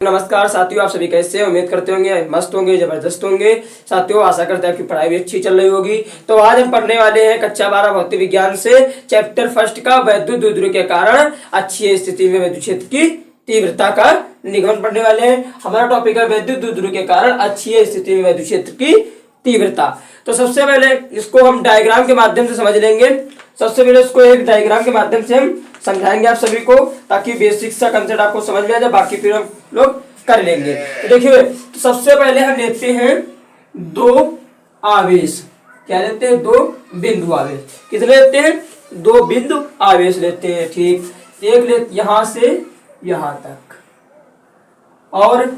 नमस्कार साथियों, आप सभी कैसे हैं? उम्मीद करते होंगे मस्त होंगे, जबरदस्त होंगे। साथियों, आशा करते हैं आपकी पढ़ाई भी अच्छी चल रही होगी। तो आज हम पढ़ने वाले हैं कक्षा 12 भौतिक विज्ञान से चैप्टर फर्स्ट का वैद्युत द्विध्रुव के कारण अच्छी स्थिति में विद्युत क्षेत्र की तीव्रता का निगमन पढ़ने वाले हैं। हमारा टॉपिक है वैद्युत द्विध्रुव के कारण अच्छी स्थिति में विद्युत क्षेत्र की तीव्रता। तो सबसे पहले इसको हम डायग्राम के माध्यम से समझ लेंगे। सबसे पहले इसको एक डायग्राम के माध्यम से हम समझाएंगे आप सभी को, ताकि बेसिक सा कंसेप्ट आपको समझ में आ जाए। बाकी फिर हम लोग कर लेंगे। तो देखिए, तो सबसे पहले हम लेते हैं दो आवेश। क्या लेते हैं? दो बिंदु आवेश। कितने लेते हैं? दो बिंदु आवेश लेते हैं। ठीक, एक ले यहां से यहां तक, और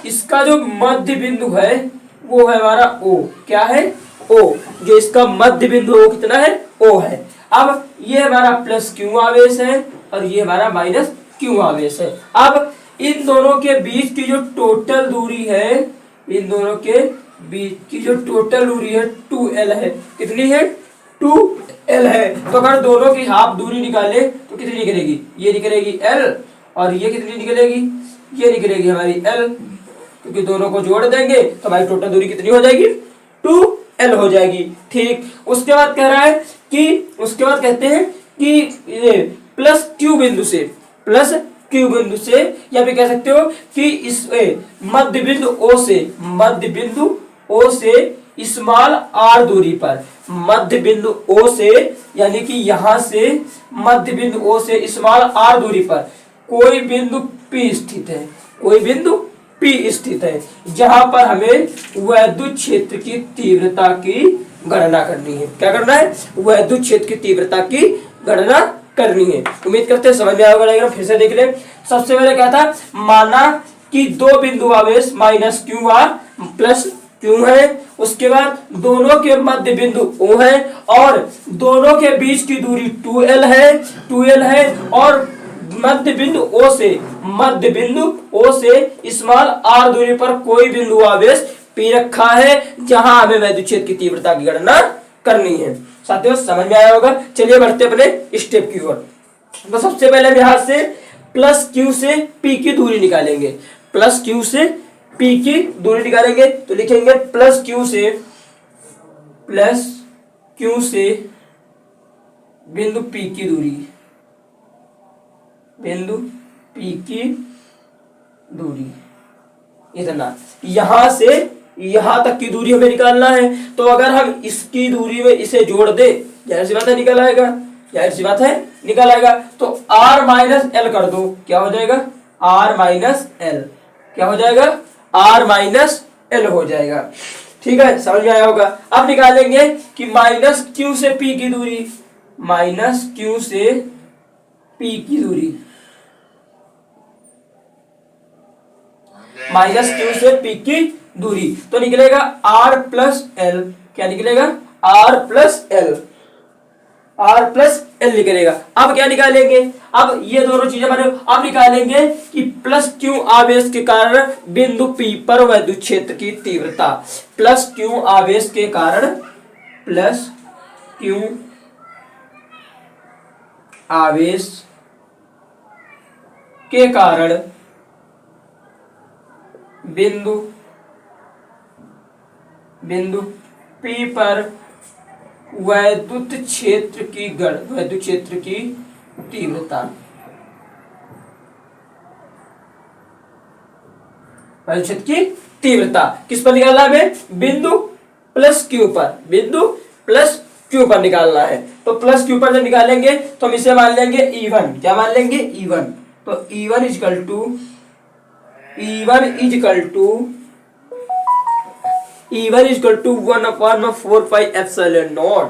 इसका जो मध्य बिंदु है वो है हमारा O। क्या है? O। जो इसका मध्य बिंदु O कितना है? O है। अब ये हमारा प्लस क्यू आवेश है और ये हमारा माइनस क्यू आवेश है। अब इन दोनों के बीच की जो टोटल दूरी है, इन दोनों के बीच की जो टोटल दूरी है 2L है। कितनी है? 2L है। तो अगर दोनों की हाफ दूरी निकाले तो कितनी निकलेगी? ये निकलेगी L, और ये कितनी निकलेगी? ये निकलेगी हमारी L, क्योंकि दोनों को जोड़ देंगे तो हमारी टोटल दूरी कितनी हो जाएगी? 2L हो जाएगी। ठीक, उसके बाद कह रहा है कि उसके बाद कहते हैं कि ये प्लस क्यू बिंदु से, प्लस क्यू बिंदु से, या फिर कह सकते हो कि इस मध्य बिंदु O से, मध्य बिंदु O से स्मॉल r दूरी पर, मध्य बिंदु O से, यानी कि यहां से मध्य बिंदु O से स्मॉल r दूरी पर कोई बिंदु P स्थित है, कोई बिंदु P स्थित है, जहां पर हमें वैद्युत क्षेत्र की तीव्रता की गणना करनी है। क्या करना है? वैद्युत क्षेत्र की तीव्रता की गणना करनी है। उम्मीद करते हैं समझ में आएगा। डायग्राम फिर से देख लें। सबसे पहले क्या था? माना कि दो बिंदु आवेश minus Q R plus Q है। उसके बाद दोनों के मध्य बिंदु O है और दोनों के बीच की दूरी 2L है, 2L है, और मध्य बिंदु O से, मध्य बिंदु O से स्मॉल r दूरी पर कोई बिंदु आवेश P रखा है, जहां हमें वैद्युत क्षेत्र की तीव्रता की गणना करनी है। साथियों, समझ में आया होगा। चलिए बढ़ते अपने स्टेप की ओर। तो सबसे पहले हम यहां से प्लस क्यू से P की दूरी निकालेंगे। प्लस क्यू से P की दूरी निकालेंगे तो लिखेंगे प्लस क्यू से बिंदु P की दूरी, बिंदु P की दूरी इतना, यहां से यहां तक की दूरी हमें निकालना है। तो अगर हम इसकी दूरी में इसे जोड़ दे, जाहिर सी बात है निकल आएगा, जाहिर सी बात है निकल आएगा। तो r माइनस एल कर दो, क्या हो जाएगा? r minus L. क्या हो जाएगा? r माइनस एल हो जाएगा। ठीक है, समझ में आया होगा। अब निकालेंगे कि माइनस क्यू से P की दूरी, माइनस क्यू से P की दूरी, माइनस क्यू से P की दूरी, तो निकलेगा R प्लस एल। क्या निकलेगा? R plus L, R plus L निकलेगा। अब क्या निकालेंगे? अब ये दोनों चीजें बने, अब निकालेंगे कि प्लस क्यू आवेश के कारण बिंदु P पर वैद्युत क्षेत्र की तीव्रता। प्लस क्यू आवेश के कारण, प्लस क्यू आवेश के कारण बिंदु P पर वैद्युत क्षेत्र की तीव्रता, वैद्युत क्षेत्र की तीव्रता किस पर निकालना है हमें? बिंदु प्लस क्यू पर, बिंदु प्लस क्यू पर निकालना है। तो प्लस क्यू पर जब निकालेंगे तो हम इसे मान लेंगे E1। क्या मान लेंगे? E1। तो E1 इजकल टू (1/4πε0).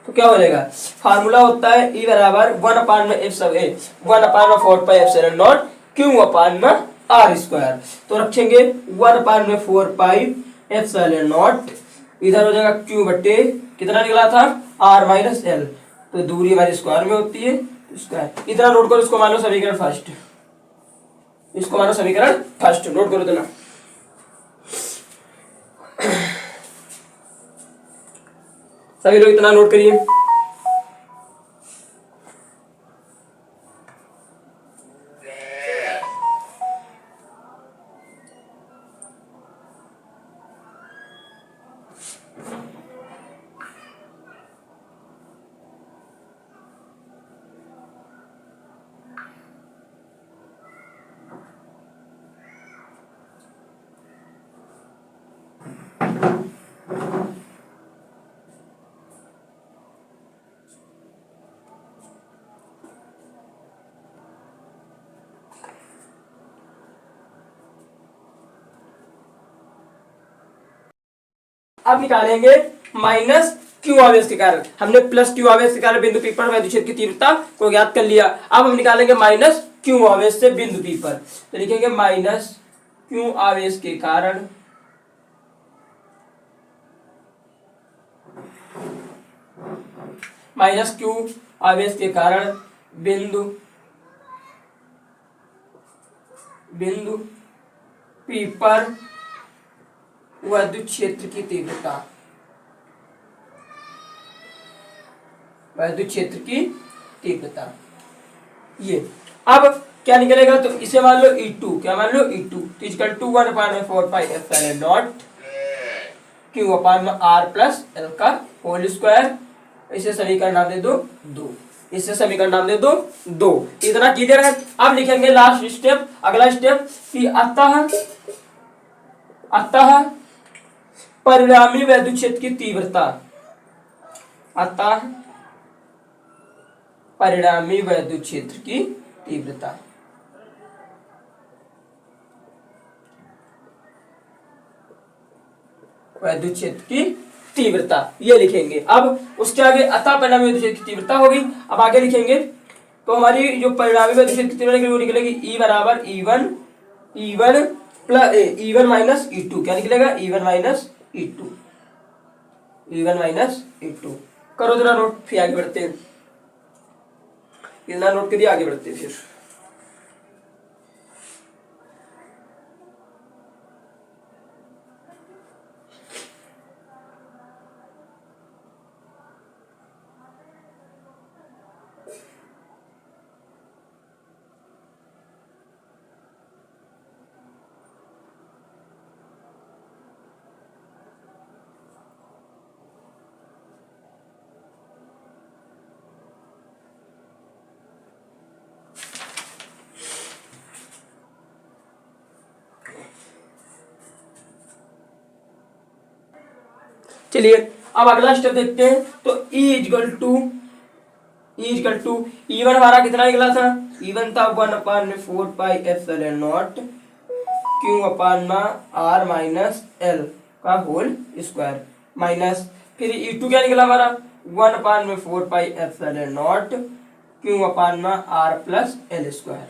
तो क्या हो जाएगा? फार्मूला होता है E बराबर 1/4πε0 Q/r²। तो रखेंगे 1/4πε0, इधर हो जाएगा Q बटे कितना निकला था? R minus L. तो दूरी हमारी स्क्वायर में होती है, स्क्वायर इतना नोट करो। इसको मान लो समीकरण फर्स्ट, इसको मानो समीकरण फर्स्ट, नोट करो इतना। सभी लोग इतना नोट करिए। अब निकालेंगे माइनस क्यू आवेश के कारण। हमने प्लस क्यू आवेश के कारण बिंदु पी पर वैद्युत क्षेत्र की तीव्रता को ज्ञात कर लिया। अब हम निकालेंगे माइनस क्यू आवेश से बिंदु पी पर, तो लिखेंगे माइनस क्यू आवेश के कारण माइनस क्यू आवेश के कारण बिंदु पी पर वैद्युत क्षेत्र की तीव्रता, वैद्युत क्षेत्र की तीव्रता। ये अब क्या निकलेगा, तो इसे मान लो E2, क्या मान लो E2 इक्वल टू 1/4πε0 Q अपान में R प्लस L का होल स्क्वायर। इसे समीकरण नाम दे दो 2, इसे समीकरण नाम दे दो 2। इतना क्लियर है। अब लिखेंगे लास्ट स्टेप, अगला स्टेप कि अतः परिणामी वैद्युत क्षेत्र की तीव्रता, अतः परिणामी वैद्युत क्षेत्र की तीव्रता, वैद्युत क्षेत्र की तीव्रता ये लिखेंगे। अब उसके आगे अतः परिणामी वैद्युत क्षेत्र की तीव्रता होगी। अब आगे लिखेंगे तो हमारी जो परिणामी वैद्युत क्षेत्र की तीव्रता वो निकलेगी E बराबर E1 plus E1 minus E2, क्या निकलेगा E1 minus E2, E1 minus E2। करो जरा नोट, फिर आगे बढ़ते हैं। इतना नोट करिए, आगे बढ़ते हैं फिर। चलिए अब अगला स्टेप देखते हैं। तो E इक्वल टू E1 हमारा कितना निकला था, E1 था 1/4πε0 Q अपान में R माइनस L का होल स्क्वायर, माइनस फिर E2 क्या निकला हमारा 1/4πε0 Q अपान में R प्लस L स्क्वायर।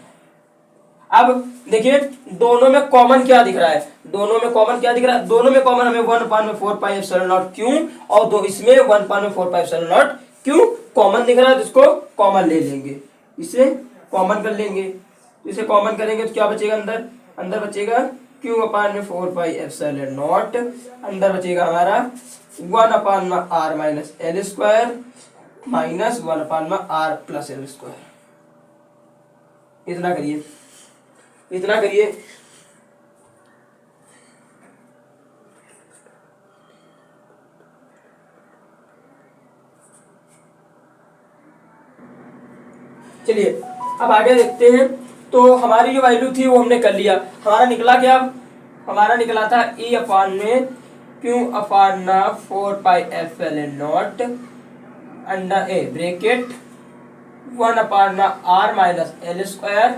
अब देखिए दोनों में कॉमन क्या दिख रहा है, दोनों में कॉमन क्या दिख रहा है, दोनों में कॉमन हमें 1/4πε0 क्यू और दो इसमें 1/4πε0 क्यू कॉमन दिख रहा है, जिसको कॉमन ले लेंगे, इसे कॉमन कर लेंगे। इसे कॉमन करेंगे तो क्या बचेगा, अंदर बचेगा Q/4πε0, अंदर बचेगा हमारा 1/r minus L square minus 1/r plus L square. इतना करिए, इतना करिए। चलिए अब आगे देखते हैं। तो हमारी जो वैल्यू थी वो हमने कर लिया। हमारा निकला क्या, हमारा निकला था E अपान में Q अपान 4πε0 under a bracket 1/r minus L square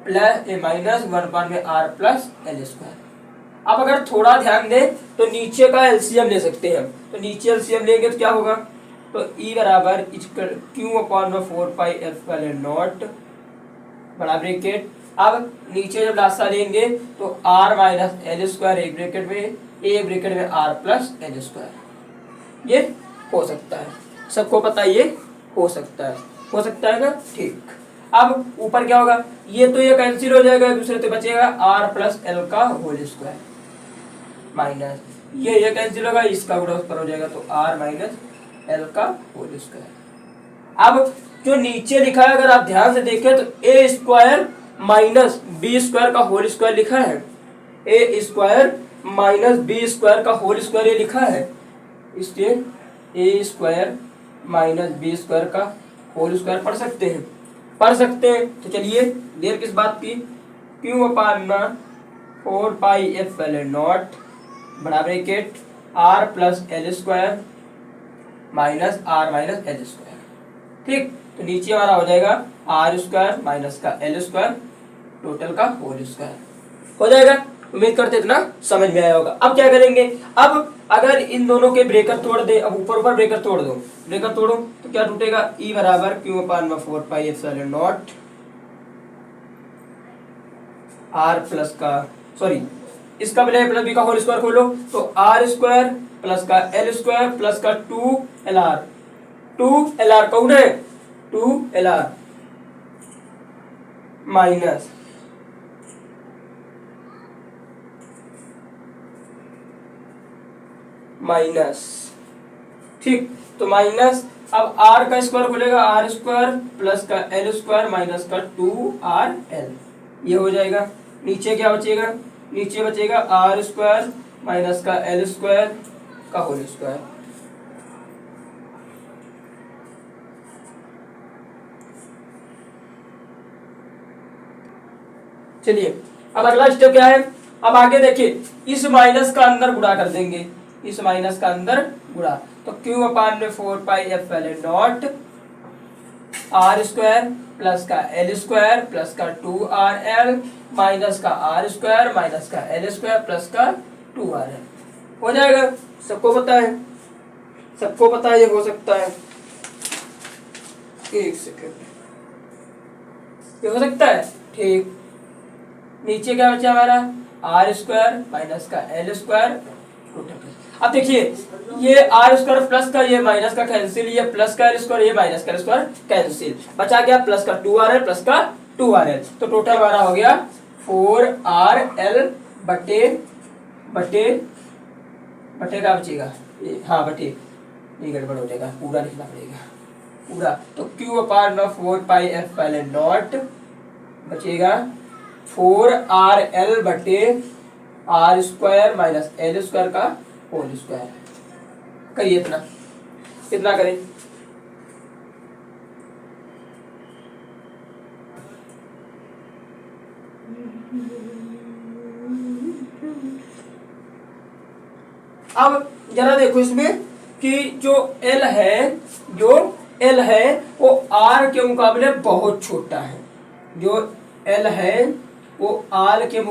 plus a minus 1/r plus L square. अब अगर थोड़ा ध्यान दें तो नीचे का एलसीएम ले सकते हैं हम, तो नीचे एलसीएम लेंगे तो क्या होगा, तो E बराबर Q अपान 4πε0 बड़ा ब्रैकेट, अब नीचे जब लासा लेंगे तो r माइनस एल स्क्वायर एक ब्रैकेट में r प्लस एल स्क्वायर। ये हो सकता है, सबको पता है ये हो सकता है ना, ठीक। अब ऊपर क्या होगा, ये तो ये कैंसिल हो जाएगा, दूसरे तो बचेगा r प्लस एल का होल स्क्वायर माइनस ये कैंसिल होगा, इसका गुणा उस पर हो जाएगा तो r माइनस एल का होल स्क्वायर। अब जो नीचे लिखा है अगर आप ध्यान से देखें तो ए स्क्वायर माइनस बी स्क्वायर का होल स्क्वायर लिखा है, ए स्क्वायर माइनस बी स्क्वायर का होल स्क्वायर ये लिखा है, इसलिए ए स्क्वायर माइनस बी स्क्वायर का होल स्क्वायर पढ़ सकते हैं। तो चलिए देर किस बात की, Q अपान 4πε0 बड़ा bracket r plus L square minus r minus L square, ठीक। तो नीचे हमारा हो जाएगा r स्क्वायर माइनस का एल स्क्वायर टोटल का होल स्क्वायर हो जाएगा। उम्मीद करते इतना समझ में आया होगा। अब क्या करेंगे, अब अगर इन दोनों के ब्रेकर तोड़ दे, अब ऊपर ऊपर ब्रेकर तोड़ दो, ब्रेकर तोड़ो तो क्या टूटेगा, ई बराबर क्यू अपान में 4 pi epsilon not R plus का, सॉरी इसका पहले प्लस बी का होल स्क्वायर खोलो तो आर स्क्वायर प्लस का एल स्क्वायर प्लस का 2 LR कौन है 2 LR माइनस माइनस, ठीक, तो माइनस, अब आर का स्क्वायर खुलेगा आर स्क्वायर प्लस का एल स्क्वायर माइनस का 2RL, ये हो जाएगा। नीचे क्या बचेगा, नीचे बचेगा आर स्क्वायर माइनस का एल स्क्वायर का होल स्क्वायर। चलिए अब अगला स्टेप क्या है, अब आगे देखिए इस माइनस का अंदर गुणा कर देंगे, इस माइनस का अंदर गुणा, तो क्यू अपान में 4 pi epsilon not R square plus का एल स्क्वायर प्लस का 2RL माइनस का आर स्क्वायर माइनस का एल स्क्वायर प्लस का 2RL हो जाएगा। सबको पता है, सबको पता है ये हो सकता है, एक सेकेंड, ये हो सकता है, ठीक। नीचे क्या बचा हमारा आर स्क्वायर माइनस का एल स्क्वायर। अब देखिए ये आर स्क्वायर प्लस का ये माइनस का कैंसिल, ये प्लस का एल स्क्वायर ये माइनस का एल स्क्वायर कैंसिल, बचा क्या प्लस का 2RL प्लस का 2RL, तो टोटल हमारा हो गया 4RL बटे बटे बटे का बचेगा, हाँ बटे, ये गड़बड़ हो जाएगा, पूरा लिखना पड़ेगा पूरा, तो क्यू अपान में 4 पाई एप्सिलॉन नॉट बचेगा 4RL बटे R square minus L square का होल स्क्वायर। करिए इतना, कितना करें, अब जरा देखो इसमें कि जो L है, जो L है वो R के मुकाबले बहुत छोटा है, जो L है वो R के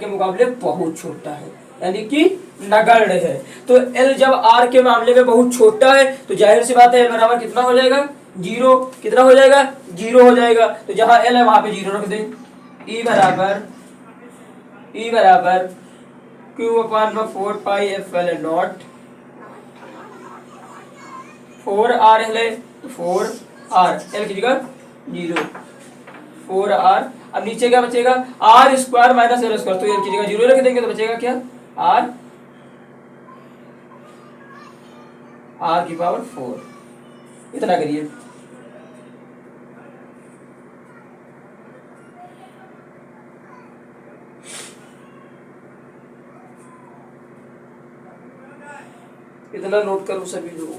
मुकाबले बहुत छोटा है, यानी कि नगण्य है। तो L जब R के मामले में बहुत छोटा है तो जाहिर सी बात है L बराबर कितना हो जाएगा, 0, कितना हो जाएगा 0 हो जाएगा, तो जहां L है वहां पे 0 रख दें। E बराबर क्यू अपान में 4 पाई एप्सिलॉन नॉट 4RL है तो 4R, L की जगह 0, 4R। अब नीचे क्या बचेगा R square minus L square, तो एल की जगह 0 रख देंगे तो बचेगा क्या R की पावर 4। इतना करिए, इतना नोट करो सभी लोग।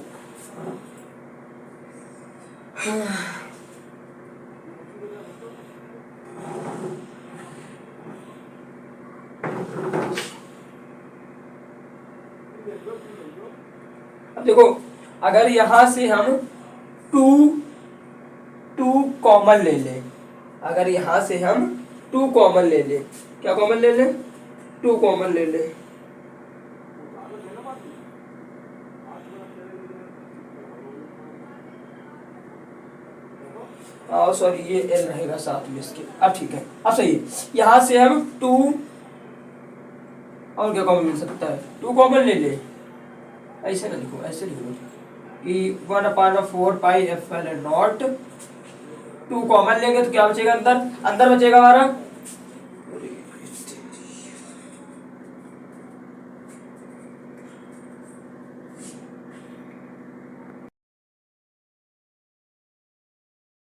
अब देखो अगर यहां से हम 2 कॉमन ले लें, अगर यहां से हम 2 कॉमन ले लें, क्या कॉमन ले लें 2 कॉमन ले लें, सॉरी ये एल रहेगा साथ में इसके, अब ठीक है, अब सही है। यहां से हम 2 और क्या कॉमन मिल सकता है, 2 कॉमन ले ले, ऐसे ना लिखो, ऐसे लिखो कि 1/4 पाई एप्सिलॉन नॉट 2 कॉमन लेंगे तो क्या बचेगा अंदर, अंदर बचेगा हमारा